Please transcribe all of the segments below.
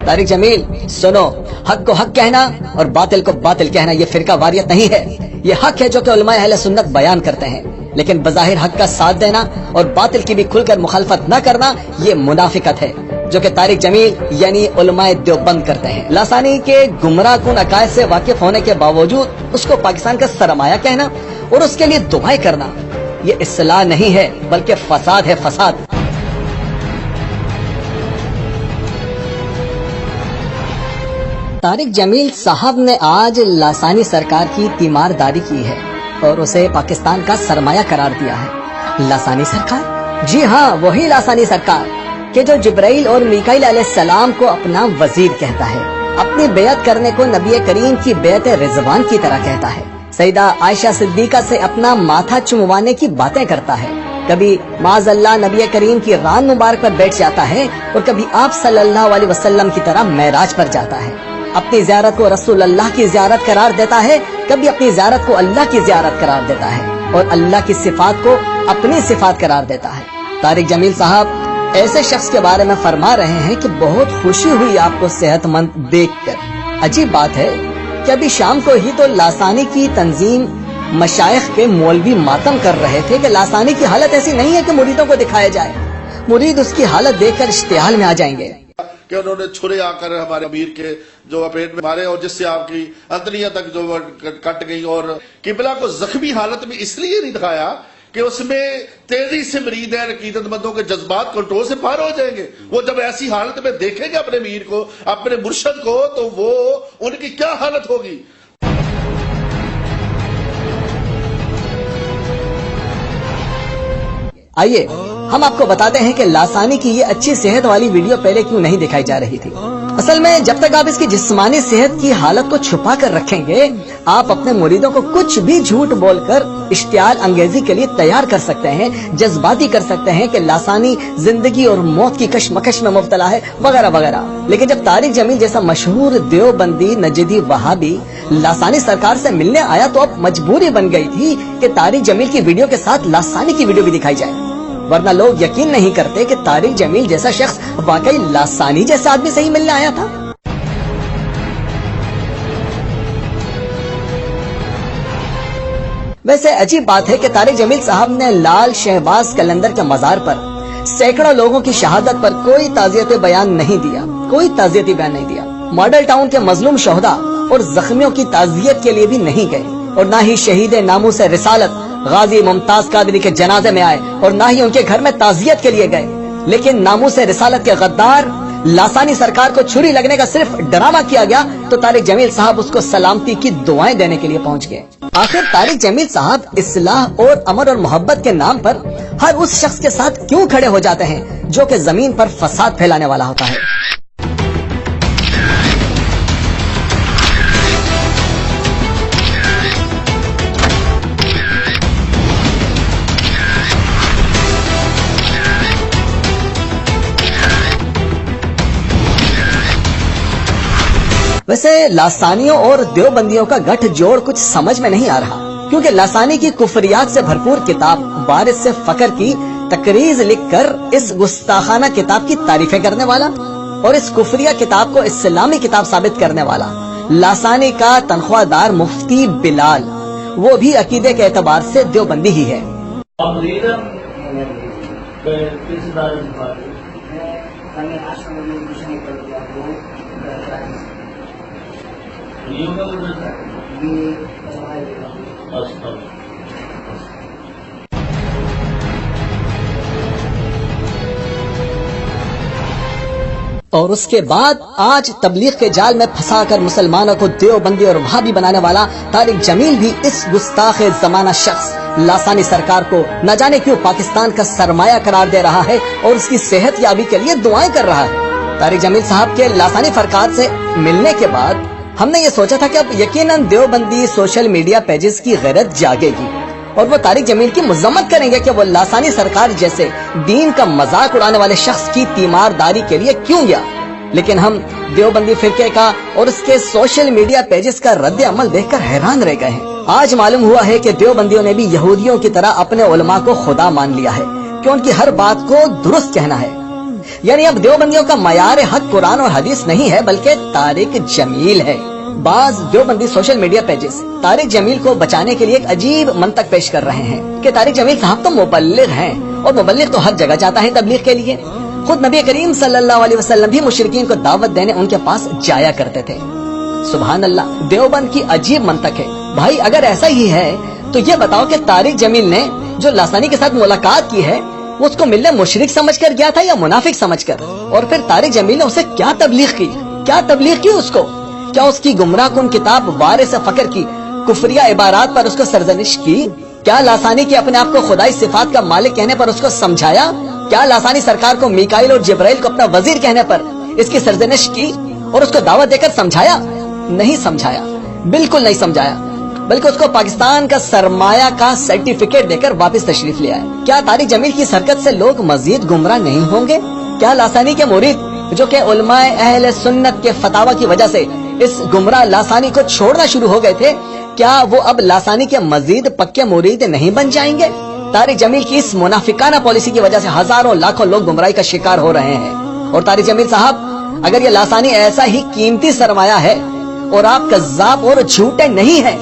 طارق جمیل سنو، حق کو حق کہنا اور باطل کو باطل کہنا یہ فرقہ واریت نہیں ہے، یہ حق ہے جو کہ علماء اہل سنت بیان کرتے ہیں، لیکن بظاہر حق کا ساتھ دینا اور باطل کی بھی کھل کر مخالفت نہ کرنا یہ منافقت ہے جو کہ طارق جمیل یعنی علماء دیوبند کرتے ہیں۔ لاسانی کے گمراہ کن عقائد سے واقف ہونے کے باوجود اس کو پاکستان کا سرمایہ کہنا اور اس کے لیے دعائیں کرنا یہ اصلاح نہیں ہے بلکہ فساد ہے، فساد۔ طارق جمیل صاحب نے آج لاسانی سرکار کی تیمارداری کی ہے اور اسے پاکستان کا سرمایہ قرار دیا ہے۔ لاسانی سرکار؟ جی ہاں، وہی لاسانی سرکار کہ جو جبرائیل اور میکائیل علیہ السلام کو اپنا وزیر کہتا ہے، اپنی بیعت کرنے کو نبی کریم کی بیعت رضوان کی طرح کہتا ہے، سیدہ عائشہ صدیقہ سے اپنا ماتھا چموانے کی باتیں کرتا ہے، کبھی معاذ اللہ نبی کریم کی ران مبارک پر بیٹھ جاتا ہے اور کبھی آپ صلی اللہ علیہ وسلم کی طرح معراج پر جاتا ہے، اپنی زیارت کو رسول اللہ کی زیارت قرار دیتا ہے، کبھی اپنی زیارت کو اللہ کی زیارت قرار دیتا ہے اور اللہ کی صفات کو اپنی صفات قرار دیتا ہے۔ طارق جمیل صاحب ایسے شخص کے بارے میں فرما رہے ہیں کہ بہت خوشی ہوئی آپ کو صحت مند دیکھ کر۔ عجیب بات ہے کہ ابھی شام کو ہی تو لاسانی کی تنظیم مشائخ کے مولوی ماتم کر رہے تھے کہ لاسانی کی حالت ایسی نہیں ہے کہ مریدوں کو دکھایا جائے، مرید اس کی حالت دیکھ کر اشتعال میں آ جائیں گے کہ انہوں نے چھرے آ کر ہمارے امیر کے جو پیٹ میں مارے اور جس سے آپ کی انتڑیاں تک جو کٹ گئی، اور قبلہ کو زخمی حالت میں اس لیے نہیں دکھایا کہ اس میں تیزی سے مرید ہے، عقیدت مندوں کے جذبات کنٹرول سے پار ہو جائیں گے۔ وہ جب ایسی حالت میں دیکھیں گے اپنے امیر کو، اپنے مرشد کو، تو وہ ان کی کیا حالت ہوگی۔ آئیے ہم آپ کو بتاتے ہیں کہ لاسانی کی یہ اچھی صحت والی ویڈیو پہلے کیوں نہیں دکھائی جا رہی تھی۔ اصل میں جب تک آپ اس کی جسمانی صحت کی حالت کو چھپا کر رکھیں گے، آپ اپنے مریدوں کو کچھ بھی جھوٹ بول کر اشتعال انگیزی کے لیے تیار کر سکتے ہیں، جذباتی کر سکتے ہیں کہ لاسانی زندگی اور موت کی کشمکش میں مبتلا ہے وغیرہ وغیرہ۔ لیکن جب طارق جمیل جیسا مشہور دیوبندی نجدی وہابی لاسانی سرکار سے ملنے آیا تو اب مجبوری بن گئی تھی کہ طارق جمیل کی ویڈیو کے ساتھ لاسانی کی ویڈیو بھی دکھائی جائے، ورنہ لوگ یقین نہیں کرتے کہ طارق جمیل جیسا شخص واقعی لاسانی جیسا آدمی سے ہی ملنے آیا تھا۔ ویسے عجیب بات ہے کہ طارق جمیل صاحب نے لال شہباز قلندر کے مزار پر سینکڑوں لوگوں کی شہادت پر کوئی تعزیت بیان نہیں دیا، کوئی تعزیتی بیان نہیں دیا، ماڈل ٹاؤن کے مظلوم شہداء اور زخمیوں کی تعزیت کے لیے بھی نہیں گئے، اور نہ ہی شہید ناموس رسالت غازی ممتاز قادری کے جنازے میں آئے اور نہ ہی ان کے گھر میں تعزیت کے لیے گئے، لیکن ناموس رسالت کے غدار لاسانی سرکار کو چھری لگنے کا صرف ڈرامہ کیا گیا تو طارق جمیل صاحب اس کو سلامتی کی دعائیں دینے کے لیے پہنچ گئے۔ آخر طارق جمیل صاحب اصلاح اور امن اور محبت کے نام پر ہر اس شخص کے ساتھ کیوں کھڑے ہو جاتے ہیں جو کہ زمین پر فساد پھیلانے والا ہوتا ہے؟ ویسے لاسانیوں اور دیوبندیوں کا گٹھ جوڑ کچھ سمجھ میں نہیں آ رہا، کیونکہ لاسانی کی کفریات سے بھرپور کتاب بارش سے فقر کی تقریض لکھ کر اس گستاخانہ کتاب کی تعریفیں کرنے والا اور اس کفریہ کتاب کو اسلامی کتاب ثابت کرنے والا لاسانی کا تنخواہ دار مفتی بلال، وہ بھی عقیدے کے اعتبار سے دیوبندی ہی ہے۔ اور اس کے بعد آج تبلیغ کے جال میں پھنسا کر مسلمانوں کو دیوبندی اور وہابی بنانے والا طارق جمیل بھی اس گستاخ زمانہ شخص لاسانی سرکار کو نہ جانے کیوں پاکستان کا سرمایہ قرار دے رہا ہے اور اس کی صحت یابی کے لیے دعائیں کر رہا ہے۔ طارق جمیل صاحب کے لاسانی فرقات سے ملنے کے بعد ہم نے یہ سوچا تھا کہ اب یقیناً دیوبندی سوشل میڈیا پیجز کی غیرت جاگے گی اور وہ طارق جمیل کی مذمت کریں گے کہ وہ لاسانی سرکار جیسے دین کا مذاق اڑانے والے شخص کی تیمارداری کے لیے کیوں گیا، لیکن ہم دیوبندی فرقے کا اور اس کے سوشل میڈیا پیجز کا رد عمل دیکھ کر حیران رہ گئے ہیں۔ آج معلوم ہوا ہے کہ دیوبندیوں نے بھی یہودیوں کی طرح اپنے علماء کو خدا مان لیا ہے کہ ان کی ہر بات کو درست کہنا ہے۔ یعنی اب دیوبندیوں کا معیار حق قرآن اور حدیث نہیں ہے بلکہ طارق جمیل ہے. بعض Deobandi social media pages Tariq Jameel کو بچانے کے لیے ایک عجیب منطق پیش کر رہے ہیں کہ طارق جمیل صاحب تو مبلغ ہیں اور مبلغ تو ہر جگہ جاتا ہے تبلیغ کے لیے. خود نبی کریم صلی اللہ علیہ وسلم بھی مشرکین کو دعوت دینے ان کے پاس جایا کرتے تھے. سبحان اللہ, دیوبند کی عجیب منطق ہے. بھائی اگر ایسا ہی ہے تو یہ بتاؤ کہ طارق جمیل نے جو لاسانی کے ساتھ ملاقات کی ہے وہ اس کو ملنے مشرک سمجھ کر گیا تھا یا منافق سمجھ کر؟ اور پھر طارق جمیل نے اسے کیا تبلیغ کی, کیا تبلیغ کی اس کو؟ کیا اس کی گمراہ کن کتاب وارث فقر کی کفریہ عبارات پر اس کو سرزنش کی؟ کیا لاسانی کے اپنے آپ کو خدائی صفات کا مالک کہنے پر اس کو سمجھایا؟ کیا لاسانی سرکار کو میکائیل اور جبرائیل کو اپنا وزیر کہنے پر اس کی سرزنش کی اور اس کو دعوت دے کر سمجھایا؟ نہیں سمجھایا, بالکل نہیں سمجھایا, بلکہ اس کو پاکستان کا سرمایہ کا سرٹیفکیٹ دے کر واپس تشریف لے آئے. کیا طارق جمیل کی حرکت سے لوگ مزید گمراہ نہیں ہوں گے؟ کیا لاسانی کے مرید جو کہ علماء اہل سنت کے فتاوی کی وجہ سے اس گمراہ لاسانی کو چھوڑنا شروع ہو گئے تھے, کیا وہ اب لاسانی کے مزید پکے مرید نہیں بن جائیں گے؟ طارق جمیل کی اس منافقانہ پالیسی کی وجہ سے ہزاروں لاکھوں لوگ گمراہی کا شکار ہو رہے ہیں. اور طارق جمیل صاحب اگر یہ لاسانی ایسا ہی قیمتی سرمایہ ہے اور آپ کذاب اور جھوٹے نہیں ہیں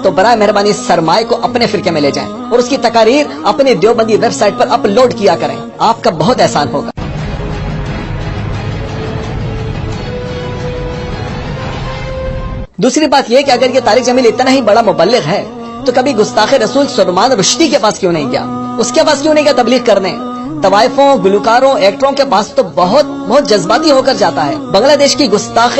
تو برائے مہربانی اس سرمایہ کو اپنے فرقے میں لے جائیں اور اس کی تقاریر اپنی دیوبندی ویب سائٹ پر اپلوڈ کیا کریں, آپ کا بہت احسان ہوگا. دوسری بات یہ کہ اگر یہ طارق جمیل اتنا ہی بڑا مبلغ ہے تو کبھی گستاخ رسول سلمان رشدی کے پاس کیوں نہیں گیا؟ اس کے پاس کیوں نہیں گیا تبلیغ کرنے؟ طوائفوں, گلوکاروں, ایکٹروں کے پاس تو بہت جذباتی ہو کر جاتا ہے. بنگلہ دیش کی گستاخ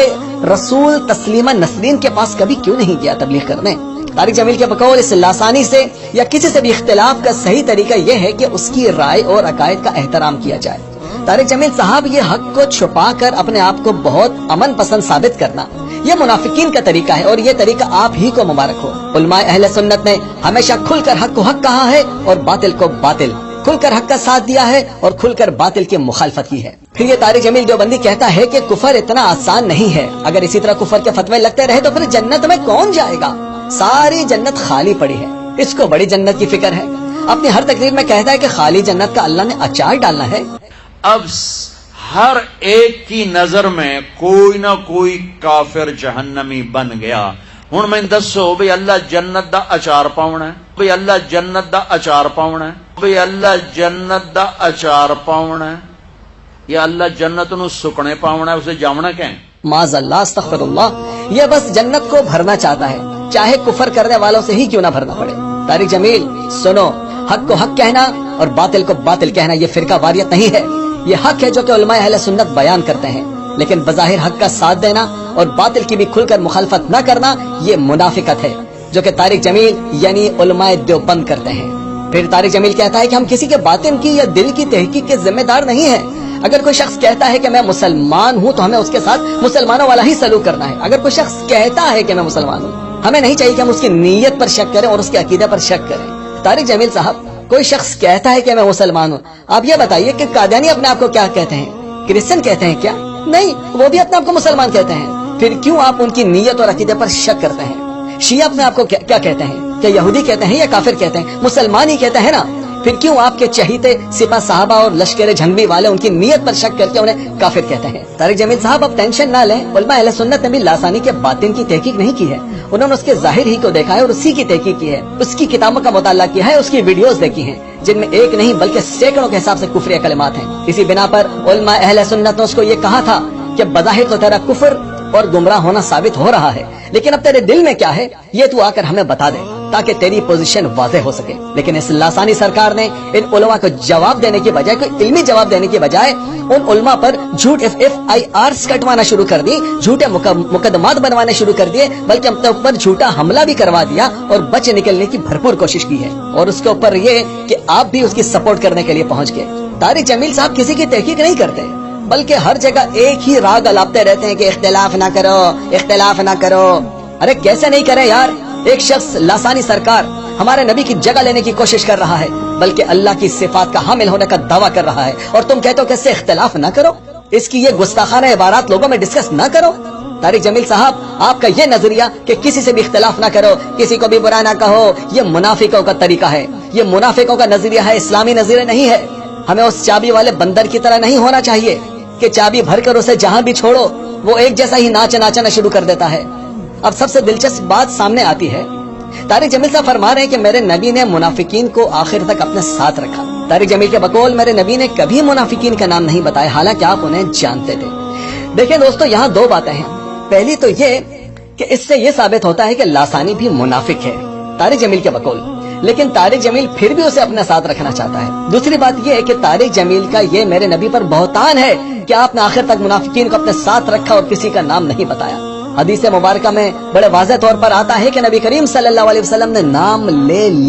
رسول تسلیمہ نسرین کے پاس کبھی کیوں نہیں گیا تبلیغ کرنے؟ طارق جمیل کے بقول اس لاسانی سے یا کسی سے بھی اختلاف کا صحیح طریقہ یہ ہے کہ اس کی رائے اور عقائد کا احترام کیا جائے. طارق جمیل صاحب یہ حق کو چھپا کر اپنے آپ کو بہت امن پسند ثابت کرنا یہ منافقین کا طریقہ ہے اور یہ طریقہ آپ ہی کو مبارک ہو. علماء اہل سنت نے ہمیشہ کھل کر حق کو حق کہا ہے اور باطل کو باطل, کھل کر حق کا ساتھ دیا ہے اور کھل کر باطل کی مخالفت کی ہے. پھر یہ طارق جمیل دیوبندی کہتا ہے کہ کفر اتنا آسان نہیں ہے, اگر اسی طرح کفر کے فتوے لگتے رہے تو پھر جنت میں کون جائے گا؟ ساری جنت خالی پڑی ہے, اس کو بڑی جنت کی فکر ہے. اپنی ہر تقریر میں کہتا ہے کہ خالی جنت کا اللہ نے اچار ڈالنا ہے. اب ہر ایک کی نظر میں کوئی نہ کوئی کافر جہنمی بن گیا. ہوں میں دسو بھئی اللہ جنت دا اچار پاؤنا ہے, بھئی اللہ جنت دا اچار پاؤنا ہے, بھئی اللہ جنت دا اچار پاؤنا ہے, یا اللہ جنت نو سکنے پاؤنا ہے, اسے جامنا کہیں؟ معاذ اللہ, استغفر اللہ, یہ بس جنت کو بھرنا چاہتا ہے, چاہے کفر کرنے والوں سے ہی کیوں نہ بھرنا پڑے. طارق جمیل سنو, حق کو حق کہنا اور باطل کو باطل کہنا یہ فرقہ واریت نہیں ہے, یہ حق ہے جو کہ علماء اہل سنت بیان کرتے ہیں. لیکن بظاہر حق کا ساتھ دینا اور باطل کی بھی کھل کر مخالفت نہ کرنا یہ منافقت ہے جو کہ طارق جمیل یعنی علماء دیوبند کرتے ہیں. پھر طارق جمیل کہتا ہے کہ ہم کسی کے باطن کی یا دل کی تحقیق کے ذمہ دار نہیں ہیں. اگر کوئی شخص کہتا ہے کہ میں مسلمان ہوں تو ہمیں اس کے ساتھ مسلمانوں والا ہی سلوک کرنا ہے. اگر کوئی شخص کہتا ہے کہ میں مسلمان ہوں, ہمیں نہیں چاہیے کہ ہم اس کی نیت پر شک کریں اور اس کے عقیدے پر شک کریں. طارق جمیل صاحب, کوئی شخص کہتا ہے کہ میں مسلمان ہوں, آپ یہ بتائیے کہ قادیانی اپنے آپ کو کیا کہتے ہیں؟ کرسچن کہتے ہیں کیا؟ نہیں, وہ بھی اپنے آپ کو مسلمان کہتے ہیں. پھر کیوں آپ ان کی نیت اور عقیدے پر شک کرتے ہیں؟ شیعہ اپنے آپ کو کیا کہتے ہیں؟ کیا یہودی کہتے ہیں یا کافر کہتے ہیں؟ مسلمان ہی کہتے ہیں نا. پھر کیوں آپ کے چہیتے سپاہ صحابہ اور لشکر جھنگوی والے ان کی نیت پر شک کر کے انہیں کافر کہتے ہیں؟ طارق جمیل صاحب اب ٹینشن نہ لیں, علماء اہل سنت نے بھی لاسانی کے باطن کی تحقیق نہیں کی ہے, انہوں نے اس کے ظاہر ہی کو دیکھا ہے اور اسی کی تحقیق کی ہے, اس کی کتابوں کا مطالعہ کیا ہے, اس کی ویڈیوز دیکھی ہیں جن میں ایک نہیں بلکہ سینکڑوں کے حساب سے کفری کلمات ہیں. اسی بنا پر علماء اہل سنت نے اس کو یہ کہا تھا کہ بظاہر تو تیرا کفر اور گمراہ ہونا ثابت ہو رہا ہے, لیکن اب تیرے دل میں کیا ہے یہ تو آ کر ہمیں بتا دے تاکہ تیری پوزیشن واضح ہو سکے. لیکن اس لاسانی سرکار نے ان علماء کو جواب دینے کی بجائے, کوئی علمی جواب دینے کی بجائے ان علماء پر جھوٹ FIRs کٹوانا شروع کر دی, جھوٹے مقدمات بنوانے شروع کر دیے, بلکہ اپنے اوپر جھوٹا حملہ بھی کروا دیا اور بچ نکلنے کی بھرپور کوشش کی ہے. اور اس کے اوپر یہ کہ آپ بھی اس کی سپورٹ کرنے کے لیے پہنچ گئے. طارق جمیل صاحب کسی کی تحقیق نہیں کرتے بلکہ ہر جگہ ایک ہی راگ الاپتے رہتے ہیں کہ اختلاف نہ کرو, اختلاف نہ کرو. ارے کیسے نہیں کرے یار, ایک شخص لاسانی سرکار ہمارے نبی کی جگہ لینے کی کوشش کر رہا ہے, بلکہ اللہ کی صفات کا حامل ہونے کا دعویٰ کر رہا ہے, اور تم کہتے ہو کہ اس سے اختلاف نہ کرو, اس کی یہ گستاخانہ عبارات لوگوں میں ڈسکس نہ کرو. طارق جمیل صاحب, آپ کا یہ نظریہ کہ کسی سے بھی اختلاف نہ کرو, کسی کو بھی برا نہ کہو, یہ منافقوں کا طریقہ ہے, یہ منافقوں کا نظریہ ہے, اسلامی نظریہ نہیں ہے. ہمیں اس چابی والے بندر کی طرح نہیں ہونا چاہیے کہ چابی بھر کر اسے جہاں بھی چھوڑو وہ ایک جیسا ہی ناچنا شروع کر دیتا ہے۔ اب سب سے دلچسپ بات سامنے آتی ہے، طارق جمیل صاحب فرما رہے ہیں کہ میرے نبی نے منافقین کو آخر تک اپنے ساتھ رکھا۔ طارق جمیل کے بقول میرے نبی نے کبھی منافقین کا نام نہیں بتایا، حالانکہ آپ انہیں جانتے تھے۔ دیکھیں دوستو، یہاں دو باتیں ہیں۔ پہلی تو یہ کہ اس سے یہ ثابت ہوتا ہے کہ لاسانی بھی منافق ہے طارق جمیل کے بقول، لیکن طارق جمیل پھر بھی اسے اپنے ساتھ رکھنا چاہتا ہے۔ دوسری بات یہ ہے کہ طارق جمیل کا یہ میرے نبی پر بہتان ہے کہ آپ نے آخر تک منافقین کو اپنے ساتھ رکھا اور کسی کا نام نہیں بتایا۔ حدیث مبارکہ میں بڑے واضح طور پر آتا ہے کہ نبی کریم صلی اللہ علیہ وسلم نے نام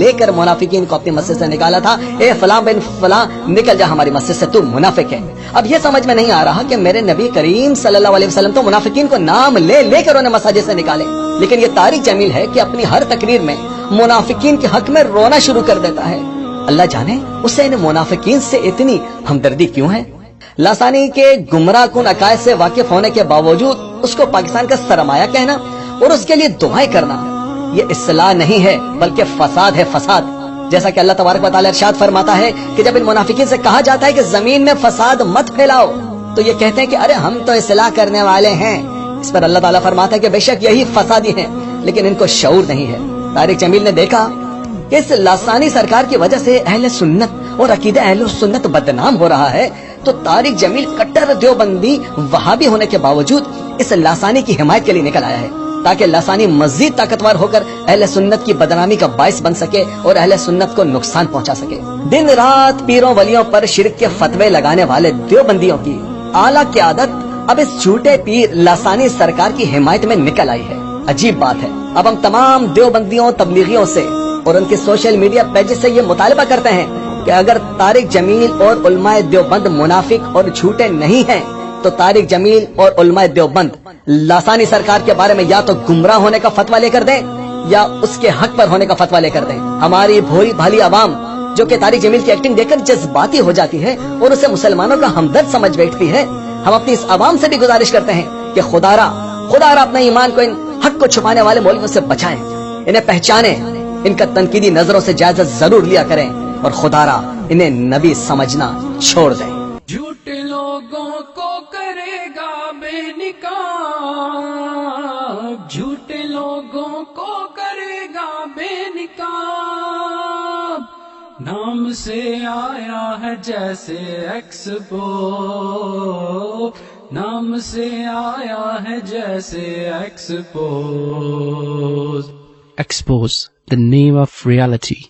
لے کر منافقین کو اپنی مسجد سے نکالا تھا۔ اے فلاں بن فلاں، نکل جا ہماری مسجد سے، تو منافق ہے۔ اب یہ سمجھ میں نہیں آ رہا کہ میرے نبی کریم صلی اللہ علیہ وسلم تو منافقین کو نام لے کر انہیں مساجد سے نکالے، لیکن یہ طارق جمیل ہے کہ اپنی ہر تقریر میں منافقین کے حق میں رونا شروع کر دیتا ہے۔ اللہ جانے اسے ان منافقین سے اتنی ہمدردی کیوں ہے۔ لاسانی کے گمراہ کن عقائد سے واقف ہونے کے باوجود اس کو پاکستان کا سرمایہ کہنا اور اس کے لیے دعائیں کرنا، یہ اصلاح نہیں ہے بلکہ فساد ہے، فساد۔ جیسا کہ اللہ تبارک و تعالی ارشاد فرماتا ہے کہ جب ان منافقین سے کہا جاتا ہے کہ زمین میں فساد مت پھیلاؤ، تو یہ کہتے ہیں کہ ارے ہم تو اصلاح کرنے والے ہیں۔ اس پر اللہ تعالیٰ فرماتا ہے کہ بے شک یہی فسادی ہیں، لیکن ان کو شعور نہیں ہے۔ طارق جمیل نے دیکھا کہ اس لاسانی سرکار کی وجہ سے اہل سنت اور عقیدہ اہل سنت بدنام ہو رہا ہے، تو طارق جمیل کٹر دیوبندی وہابی ہونے کے باوجود اس لاسانی کی حمایت کے لیے نکل آیا ہے، تاکہ لاسانی مزید طاقتور ہو کر اہل سنت کی بدنامی کا باعث بن سکے اور اہل سنت کو نقصان پہنچا سکے۔ دن رات پیروں ولیوں پر شرک کے فتوے لگانے والے دیوبندیوں کی اعلیٰ قیادت اب اس جھوٹے پیر لاسانی سرکار کی حمایت میں نکل آئی ہے۔ عجیب بات ہے، اب ہم تمام دیوبندیوں تبلیغیوں سے اور ان کے سوشل میڈیا پیجز سے یہ مطالبہ کرتے ہیں کہ اگر طارق جمیل اور علماء دیوبند منافق اور جھوٹے نہیں ہیں تو طارق جمیل اور علماء دیوبند لاسانی سرکار کے بارے میں یا تو گمراہ ہونے کا فتویٰ لے کر دیں یا اس کے حق پر ہونے کا فتویٰ لے کر دیں۔ ہماری بھولی بھالی عوام جو کہ طارق جمیل کی ایکٹنگ دیکھ کر جذباتی ہو جاتی ہے اور اسے مسلمانوں کا ہمدرد سمجھ بیٹھتی ہے، ہم اپنی اس عوام سے بھی گزارش کرتے ہیں کہ خدا را اپنے ایمان کو ان حق کو چھپانے والے مولویوں سے بچائیں، انہیں پہچانیں، ان کا تنقیدی نظروں سے جائزہ ضرور لیا کریں اور خدا را انہیں نبی سمجھنا چھوڑ دیں۔ جھوٹے لوگوں کو کرے گا بے نقاب، جھوٹے لوگوں کو کرے گا بے نقاب، نام سے آیا ہے جیسے ایکسپو، نام سے آیا ہے جیسے expose. Expose, the name of reality.